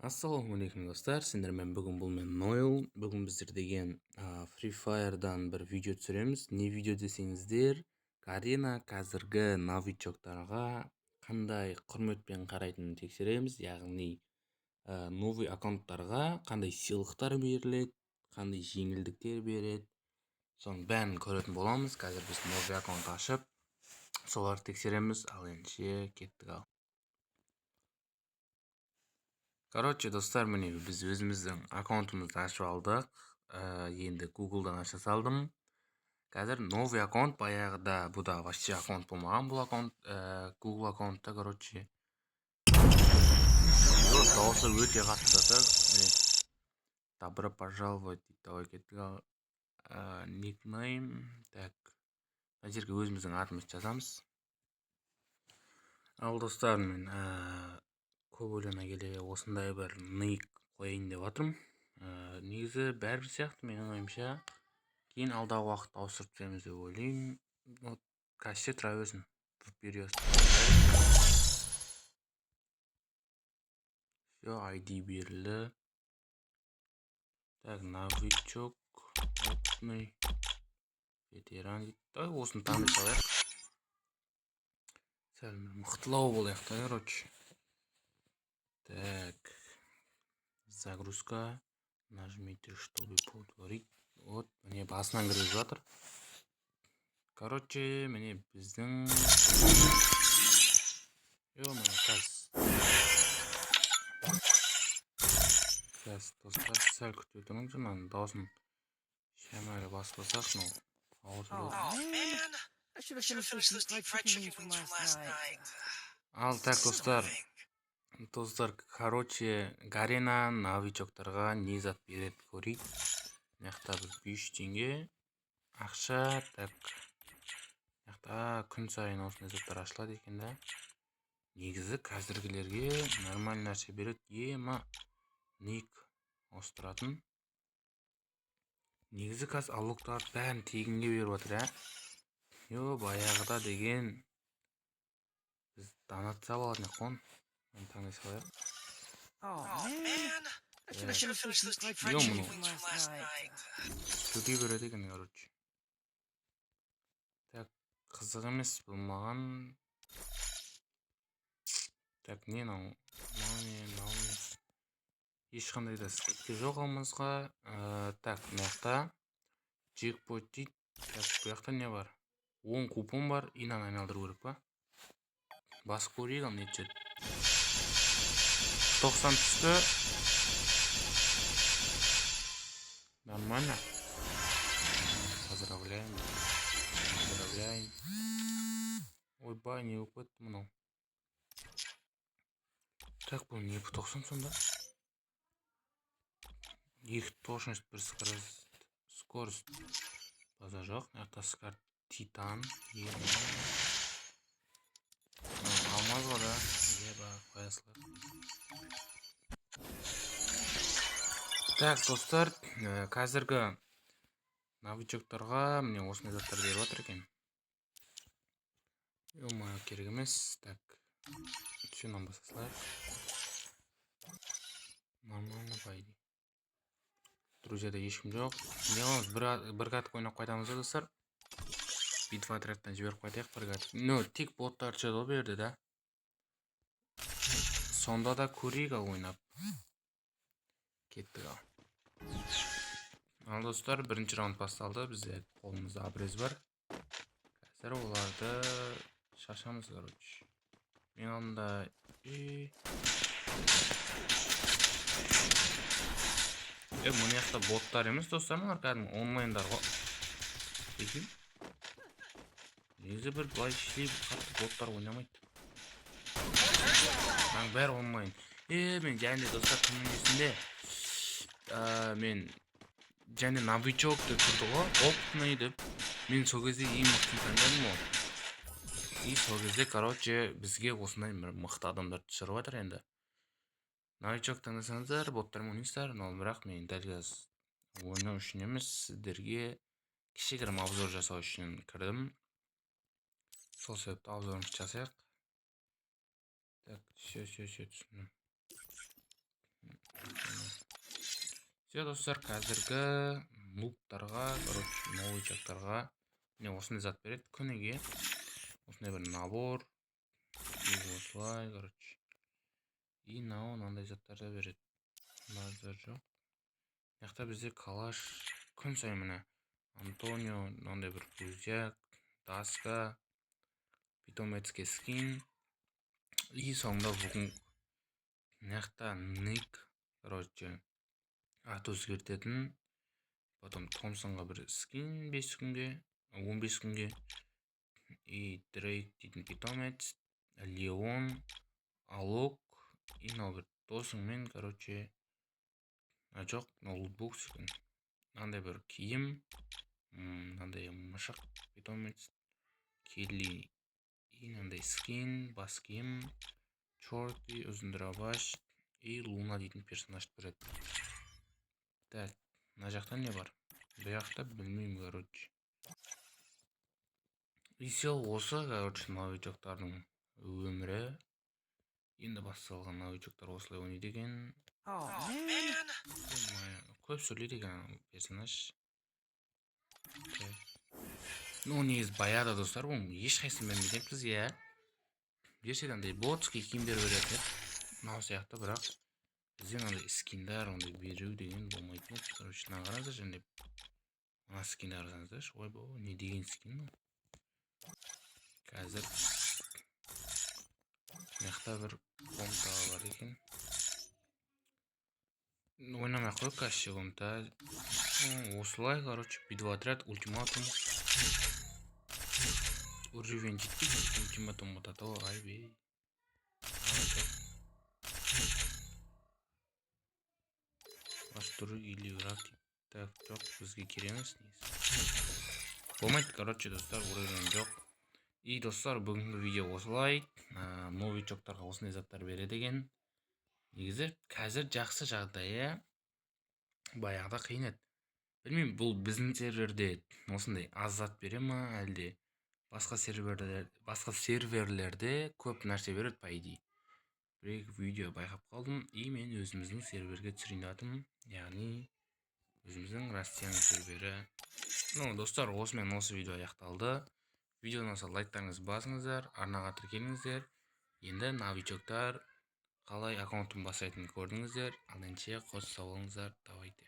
Ассалаумағалейкум достар, сендермен бүгін бұл мен Нойл. Бүгін біздер деген Free Fire'дан бір видео түсіреміз. Не видео десеңіздер, Карина қазіргі новичоктарға қандай құрметпен қарайтынын тексереміз. Яғни новый аккаунттарға қандай сыйлықтар беріледі, қандай жеңілдіктер береді. Соның бәрін көретін боламыз. Қазір біз новый аккаунт ашып, соларды тексереміз. Ал ендеше кеттік ал. Короче, достар, міне біз өзіміздің аккаунтымызды ашып алдық. Енді Google'дан аша салдым. Қазір новый аккаунт, баяғыда бұда вообще аккаунт болмаған бұл аккаунт, Google аккаунтта, короче. Дауысы өте қатты достар. Добро пожаловать дейді. Давай кеттік ал. Никнейм. Так. Мына жерге өзіміздің атымызды жазамыз. Ал достар, мен көп ойлана келе осындай бір ник қояйын деп жатырмын. Негізі бәрібір сияқты менің ойымша. Кейін алдағы уақытта ауыстырып түсеміз деп ойлаймын. Вот кәсе тұра берсін. Вперед. Все, ID берілді. Так, новичок, опытный, ветеран дейді. Осыны таңдай салайық. Сәл мықтылау болайық та, короче. Так, загрузка. Нажмите, чтобы повторить. Вот, міне басынан кіргізіп жатыр. Короче, міне біздің... Қазір, достар, сәл күтіп тұрыңыз, мен дауысын шамайлы баспасақ, Ал, так, достар, короче, Гарена новичоктарға не зат береді көрейік. Мияқта біз 5 теңге ақша, так. Мияқта күн сайын осындай заттар ашылады екен да. Негізі қазіргілерге нормальный нәрсе береді. Ник остыратын. Негізі қазір аллоктар бәрін тегінге беріп отыр, баяғыда деген біз донатса болатын еқон. Мен таңдай салайық. Көтей береді екен, короче. Так, қызық емес бұл маған. Так, не нау? Ешқандай да скидка жоқ алмызға. Так, мияқта джекпот дейді. Так, бұяқта не бар? 10 купон бар, инан айналдыру керек па? Басып көрейік, ал не түседі? 90 түсті. Нормально. Поздравляем. Ойбай, не өкпетті мұнау. Так, бұл не по 90 сонда? Екі точность, бір скорость. База жоқ. Мияқта скар титан. Алмаз ғой да. Қоясылар. Так, достар, қазіргі новичоктарға міне осындай заттар беріп отыр екен. Керек емес. Так, үшінен баса салайық. Нормально пойди. Друзьяда ешкім жоқ. Не қыламыз, бір катық ойнап қайтамыз да, достар. Битва отрядтан жіберіп қайтайық бір катық. Тек боттар шығады берді да. Сонда да көрейік ал ойнап. Кеттік ал. Ал, достар, бірінші раунд басталды. Бізде қолымызда абрез бар. Қазір оларды шашамыз, короче. Мен алдында... Мұны яқта боттар емес, достар, мұнар кәдімгі онлайндар ғой. Екем. Негізі бір былай шілей қатты боттар ойнамайды. Бәрі онлайн. Мен жәнде, достар, кімнің есінде. Мен және новичок деп тұрды ғой, опытный деп. Мен сол кезде ең мықты таңдадым ғой. И сол кезде, короче, бізге осындай мықты адамдар түсіріп жатыр енді. Новичок таңдасаңыздар, боттармен ойнайсыздар, но бірақ мен дәл қазір ойнау үшін емес, сіздерге кішігірім обзор жасау үшін кірдім. Сол себепті обзорымызды жасайық. Так, все түсіндім. Все достар, қазіргі нубтарға, короче, новичоктарға міне осындай зат береді күніге. Осындай бір набор. И осылай, короче. И мынандай заттарды береді. Базар жоқ. Яқта бізде калаш күн сайын міне Антонио, мынандай бір грузяк, даска, питомецкий скин. И соңында бүгін мынаяқта ник, короче, ат өзгертетін. Потом Томпсонға бір скин 5 күнге, 15 күнге. И Дрейк дейтін питомец, Леон, Алок. И мынау бір досыңмен, короче, жоқ, мынау лутбокс екен. Мынандай бір киім, мынандай мышық питомец, Келли. И мынандай скин, бас киім, Чорти, ұзын дробаш. И Луна дейтін персонаж береді. Так, мына жақта не бар? Бұл жақта білмеймін, короче. И все осы, короче, новичоктардың өмірі. Енді басталған новичоктар осылай ойнайды екен. Көп сөйлейді екен персонаж. Ну, негізі баяғыда достар, бұл ешқайсысын білмейтінбіз, иә. Берсе андай ботский киімдер береді. Мынау сияқты, бірақ бізде андай скиндар ондай беру деген болмайтын еді. Короче, мына қараңыздар, және мына скинді қарасаңыздар. Ойбай, не деген скин? Қазір мынаяқта бір комната бар екен. Ойнамай қойып, қазір комната. Осылай, короче, битва отряд, ультиматум. Уровень жетпей, ультиматум отады ғой, айбей. Бастыру или враг. Так, жоқ, бізге керек емес негізі. Болмайды, короче, достар, уровень жоқ. И достар, бүгінгі видео осылай. Новичоктарға осындай заттар береді екен. Негізі қазір жақсы жағдайы, баяғыда қиын еді. Білмеймін, бұл біздің серверде осындай аз зат бере ма, әлде басқа серверлерде көп нәрсе береді, по идее. Бір видео байқап қалдым, и мен өзіміздің серверге түсірейін деп жатырмын, яғни өзіміздің Россияның сервері. Ну, достар, осымен осы видео аяқталды. Видеоны болса лайктарыңызды басыңыздар, арнаға тіркеліңіздер. Енді новичоктар қалай аккаунтын бастайтынын көрдіңіздер. Ал ендеше қош сау болыңыздар, давайте.